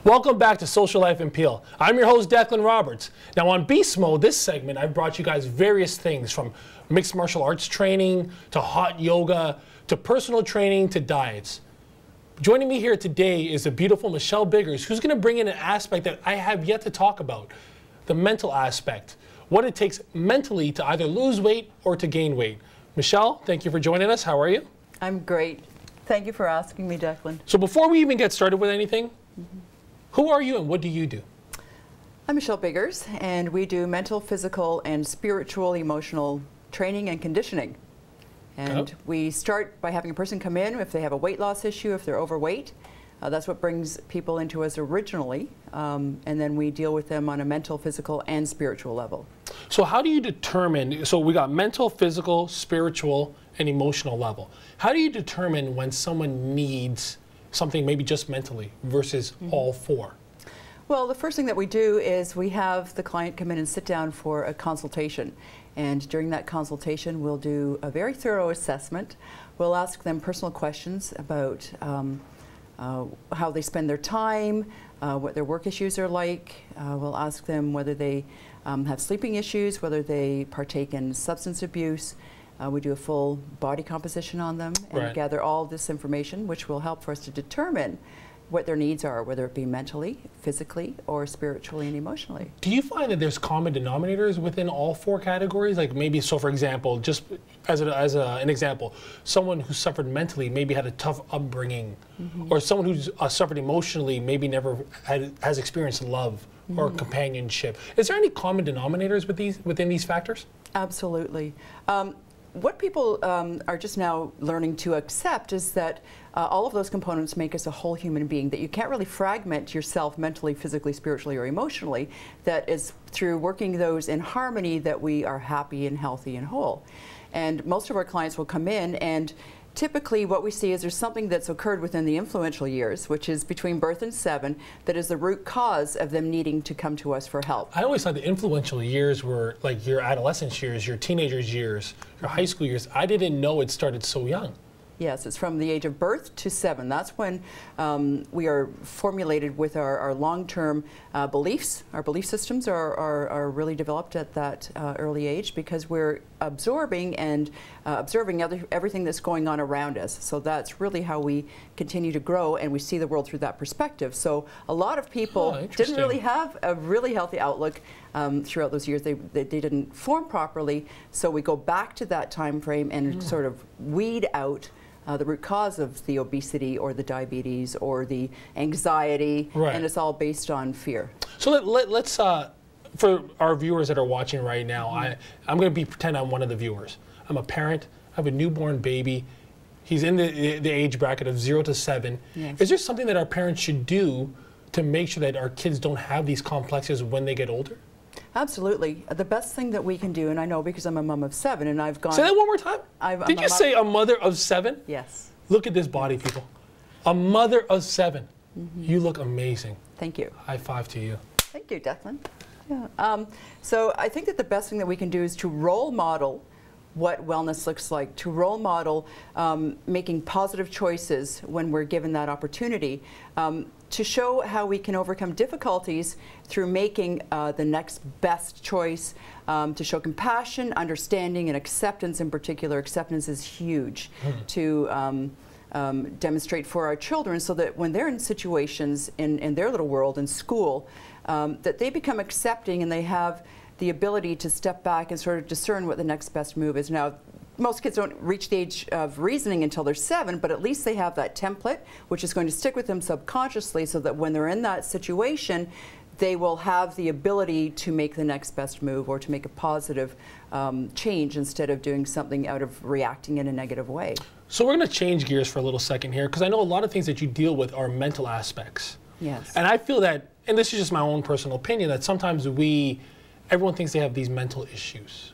Welcome back to Social Life and Peel. I'm your host, Declan Roberts. Now on Beast Mode, this segment, I've brought you guys various things from mixed martial arts training, to hot yoga, to personal training, to diets. Joining me here today is the beautiful Michelle Biggers, who's going to bring in an aspect that I have yet to talk about, the mental aspect, what it takes mentally to either lose weight or to gain weight. Michelle, thank you for joining us. How are you? I'm great. Thank you for asking me, Declan. So before we even get started with anything, who are you and what do you do? I'm Michelle Biggers, and we do mental, physical, and spiritual, emotional training and conditioning. And we start by having a person come in if they have a weight loss issue, if they're overweight. That's what brings people into us originally. And then we deal with them on a mental, physical, and spiritual level. So how do you determine, so we got mental, physical, spiritual, and emotional level. How do you determine when someone needs something maybe just mentally versus all four? Well, the first thing that we do is we have the client come in and sit down for a consultation. And during that consultation, we'll do a very thorough assessment. We'll ask them personal questions about how they spend their time, what their work issues are like. We'll ask them whether they have sleeping issues, whether they partake in substance abuse. We do a full body composition on them and gather all this information, which will help for us to determine what their needs are, whether it be mentally, physically, or spiritually and emotionally. Do you find that there's common denominators within all four categories? Like maybe, so for example, just as an example, someone who suffered mentally maybe had a tough upbringing, or someone who's suffered emotionally maybe never has experienced love or companionship. Is there any common denominators within these factors? Absolutely. What people are just now learning to accept is that all of those components make us a whole human being, that you can't really fragment yourself mentally, physically, spiritually, or emotionally, that is through working those in harmony that we are happy and healthy and whole. And most of our clients will come in, and typically what we see is there's something that's occurred within the influential years, which is between birth and 7, that is the root cause of them needing to come to us for help. I always thought the influential years were like your adolescence years, your teenagers years, your high school years. I didn't know it started so young. Yes, it's from the age of birth to 7. That's when we are formulated with our long-term beliefs. Our belief systems are really developed at that early age because we're absorbing and observing everything that's going on around us. So that's really how we continue to grow, and we see the world through that perspective. So a lot of people didn't really have a really healthy outlook throughout those years. They didn't form properly. So we go back to that time frame and sort of weed out the root cause of the obesity or the diabetes or the anxiety, and it's all based on fear. So let's, for our viewers that are watching right now, I'm going to pretend I'm one of the viewers. I'm a parent, I have a newborn baby. He's in the age bracket of 0 to 7. Yes. Is there something that our parents should do to make sure that our kids don't have these complexes when they get older? Absolutely. The best thing that we can do, and I know because I'm a mom of 7 and I've gone... Say that one more time. Did you say a mother of 7? Yes. Look at this body, people. A mother of 7. You look amazing. Thank you. High five to you. Thank you, Declan. Yeah. So I think that the best thing that we can do is to role model what wellness looks like, to role model making positive choices when we're given that opportunity, to show how we can overcome difficulties through making the next best choice, to show compassion, understanding, and acceptance in particular. Acceptance is huge to demonstrate for our children so that when they're in situations in their little world in school, that they become accepting and they have the ability to step back and sort of discern what the next best move is. Now, most kids don't reach the age of reasoning until they're 7, but at least they have that template, which is going to stick with them subconsciously so that when they're in that situation, they will have the ability to make the next best move or to make a positive change instead of doing something out of reacting in a negative way. So we're going to change gears for a little second here, because I know a lot of things that you deal with are mental aspects. Yes. And I feel that, and this is just my own personal opinion, that sometimes everyone thinks they have these mental issues.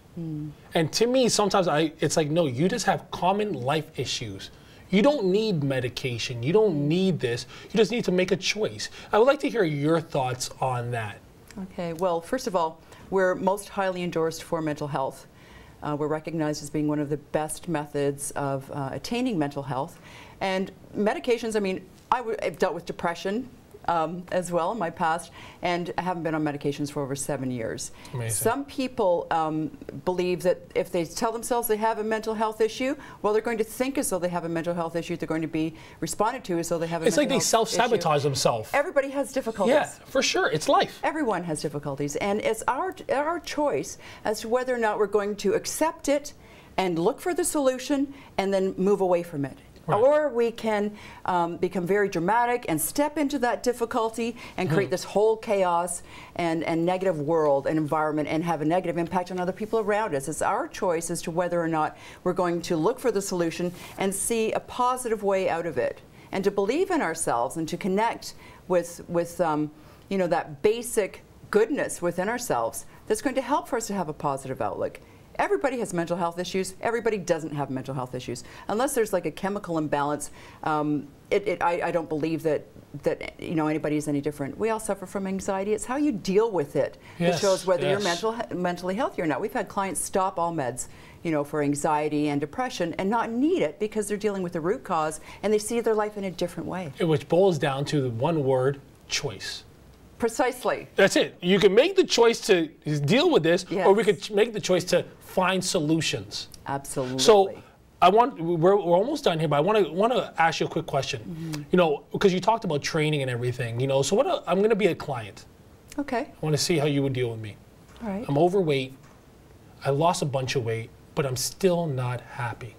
And to me, sometimes it's like, no, you just have common life issues. You don't need medication. You don't need this. You just need to make a choice. I would like to hear your thoughts on that. Okay, well, first of all, we're most highly endorsed for mental health. We're recognized as being one of the best methods of attaining mental health. And medications, I mean, I've dealt with depression as well in my past, and I haven't been on medications for over 7 years. Amazing. Some people believe that if they tell themselves they have a mental health issue, well, they're going to think as though they have a mental health issue. They're going to be responded to as though they have a mental health issue. It's like they self-sabotage themselves. Everybody has difficulties. Yeah, for sure. It's life. Everyone has difficulties, and it's our choice as to whether or not we're going to accept it and look for the solution and then move away from it. Right. Or we can become very dramatic and step into that difficulty and create this whole chaos and negative world and environment and have a negative impact on other people around us. It's our choice as to whether or not we're going to look for the solution and see a positive way out of it, and to believe in ourselves and to connect with you know, that basic goodness within ourselves that's going to help for us to have a positive outlook. Everybody has mental health issues. Everybody doesn't have mental health issues. Unless there's like a chemical imbalance, I don't believe that you know, anybody is any different. We all suffer from anxiety. It's how you deal with it that shows whether you're mentally healthy or not. We've had clients stop all meds, you know, for anxiety and depression and not need it because they're dealing with the root cause and they see their life in a different way. Which boils down to the one word: choice. Precisely. That's it. You can make the choice to deal with this, or we could make the choice to find solutions. Absolutely. So we're almost done here, but I want to ask you a quick question. You know, because you talked about training and everything. You know, so I'm going to be a client. Okay. I want to see how you would deal with me. All right. I'm overweight. I lost a bunch of weight, but I'm still not happy.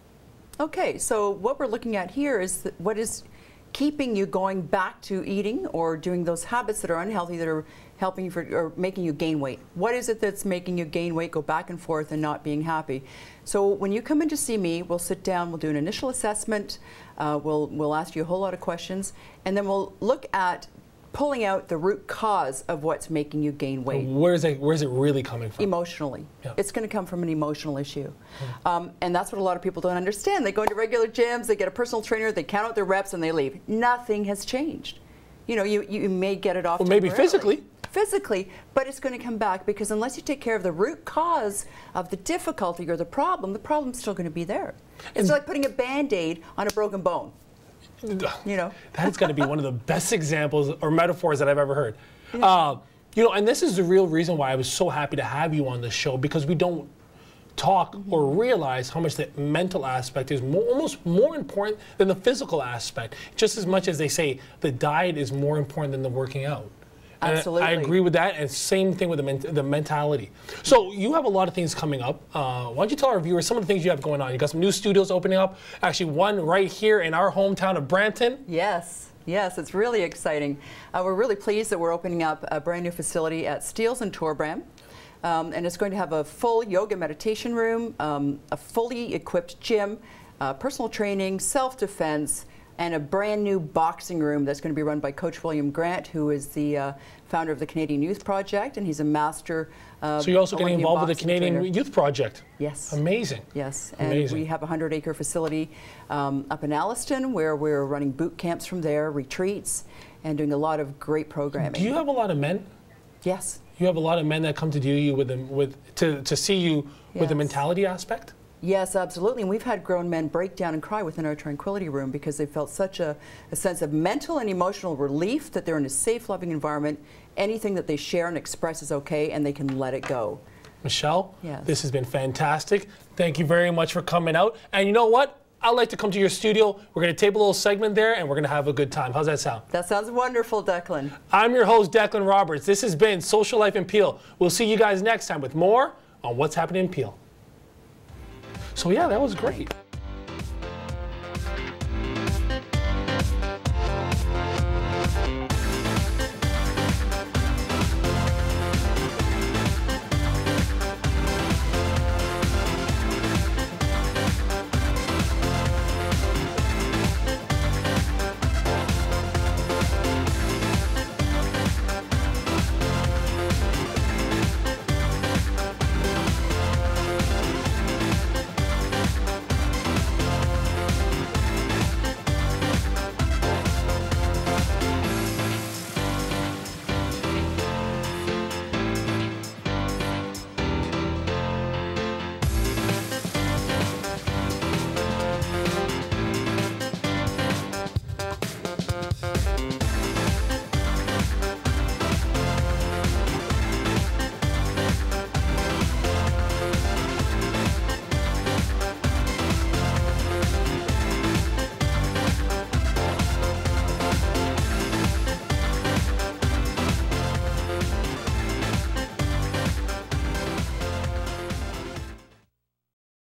Okay. So what we're looking at here is what is keeping you going back to eating or doing those habits that are unhealthy, that are helping you or making you gain weight. What is it that's making you gain weight, go back and forth, and not being happy? So when you come in to see me, we'll sit down, we'll do an initial assessment, we'll ask you a whole lot of questions, and then we'll look at pulling out the root cause of what's making you gain weight. Where's it really coming from? Emotionally. Yeah. It's going to come from an emotional issue. And that's what a lot of people don't understand. They go into regular gyms, they get a personal trainer, they count out their reps, and they leave. Nothing has changed. You know, you may get it off maybe physically. Physically, but it's going to come back, because unless you take care of the root cause of the difficulty or the problem's still going to be there. It's like putting a Band-Aid on a broken bone. You know, that's going to be one of the best examples or metaphors that I've ever heard. Yeah. You know, and this is the real reason why I was so happy to have you on the show, because we don't talk or realize how much the mental aspect is almost more important than the physical aspect. Just as much as they say the diet is more important than the working out. Absolutely. I agree with that, and same thing with the mentality. So you have a lot of things coming up. Why don't you tell our viewers some of the things you have going on? You got some new studios opening up, actually one right here in our hometown of Brampton. Yes, yes, it's really exciting. We're really pleased that we're opening up a brand new facility at Steeles and Torbram. And it's going to have a full yoga meditation room, a fully equipped gym, personal training, self-defense, and a brand new boxing room that's going to be run by Coach William Grant, who is the founder of the Canadian Youth Project, and he's a master So you're also getting involved with the Canadian Youth Project. Yes. Amazing. Yes, and Amazing. We have a 100-acre facility up in Alliston, where we're running boot camps from there, retreats, and doing a lot of great programming. Do you have a lot of men? Yes. You have a lot of men that come to do you to see you with the mentality aspect? Yes, absolutely. And we've had grown men break down and cry within our tranquility room because they felt such a sense of mental and emotional relief that they're in a safe, loving environment. Anything that they share and express is okay, and they can let it go. Michelle, yes, this has been fantastic. Thank you very much for coming out. And you know what? I'd like to come to your studio. We're going to tape a little segment there, and we're going to have a good time. How's that sound? That sounds wonderful, Declan. I'm your host, Declan Roberts. This has been Social Life in Peel. We'll see you guys next time with more on what's happening in Peel. So yeah, that was great.